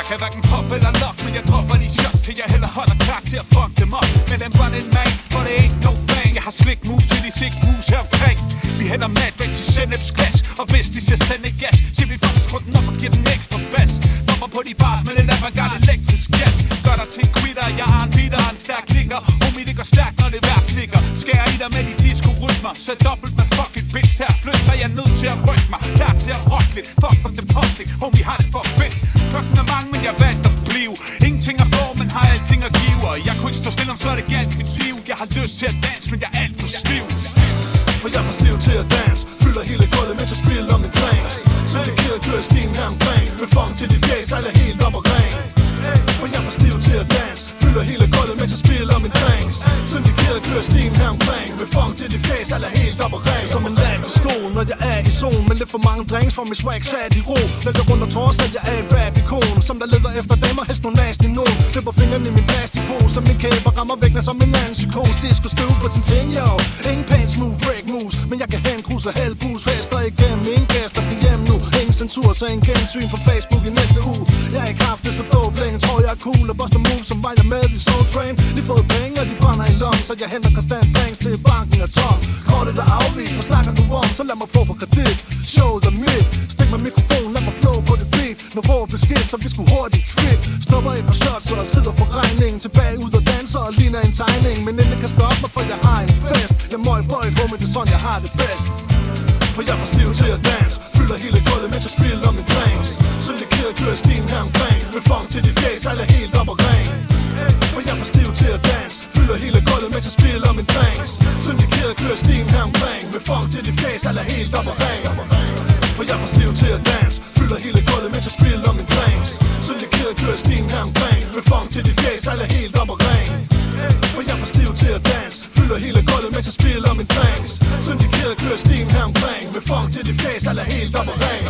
kan hverken pop eller lock, men jeg dropper de shots, til jeg heller holder klar til at fuck dem op. Men den running man, for det ain't no thing. Jeg har slik moves til de sik moves her omkring. Vi hælder madvæk til sennepsglas, og hvis de siger sende gas, siger vi faktisk rundt op og giver den ekstra bas. Dropper på de bars med lidt avantgarde elektrisk jazz. Gør dig til en quitter, jeg har en beater og en stærk ligger. Homie, det går stærkt, når det værst ligger. Skærer i dig med de disco-rytmer, så dobbelt med fucking bitch. Her flytter jeg nødt til at rykke mig, klar til at rock lidt. Fuck om det public, homie har det for fedt. Klokken er mange, men jeg valgte at blive. Ingenting at få, men har alting at give. Og jeg kunne ikke stå stille om, så er det galt mit liv. Jeg har lyst til at danse, men jeg er alt for stiv. For jeg er for stiv til at danse. Fylder hele gulvet, mens jeg spiller min drinks. Så det keder kører stien her omkring. Med funk til de fjæs, alle helt op og ren. For jeg er for stiv til at danse. Fylder hele gulvet, mens jeg spiller min drinks. Så det keder kører stien her omkring. Med funk til de fjæs, alle helt op og ren. Som en landpistol, når jeg er i zone. Men lidt for mange drinks for min swag sat i ro. Lægger rundt og tårs, at jeg er et rap-ikon. Som der leder efter damer, helst nogle nasty nogen. Slipper fingrene i min plastikpose. Som min kæber rammer vægner som en anden psykos. Disco støv på sin ting, yo. Ingen pants move, break moves. Men jeg kan have en krus og halvbus. Fester igennem, ingen gæst, der skal hjem nu. Ingen censur, så en gensyn på Facebook i næste uge. Jeg er ikke haft det så dope længe. Tror jeg er cool og buster moves, som var jeg med i Soul Train. De fået penge, og de brænder i lom. Så jeg henter konstant drinks til banken er tom. Kortet er afvist, hvad snakker du om? Så lad mig få på kredit. Showet er mit. Stik mig mikrofon, lad mig flow på det beat. Når hvor beskidt, så vi skulle hurtigt kvidt. Stopper et par shots, og skrider for regningen. Tilbage ud og danser og ligner en tegning. Men inden kan stoppe mig, for jeg har en fest. Jeg må i bøjet, homie, det er sådan jeg har det bedst. For jeg er for stiv til at danse. Fylder hele gulvet, mens jeg spiller min drinks. Syndikeret kører stien her omkring. Med funk til de fjæs, alle helt op og ren. For jeg er for stiv til at danse. Fylder hele gulvet, mens jeg spiller min drinks. Syndikeret kører stien her omkring. Med funk til de fjæs, alle helt op og ren. For jeg er for stiv til at danse. Fylder hele gulvet, mens jeg spiller min drinks. Syndikeret kører stien her omkring. Med funk til de fjæs, alle helt op og ren. For jeg er for stiv til at danse. Fylder hele gulvet, mens jeg spiller min drinks. Syndikeret kører stien her omkring. Med funk til de fjæs, alle helt op og ren.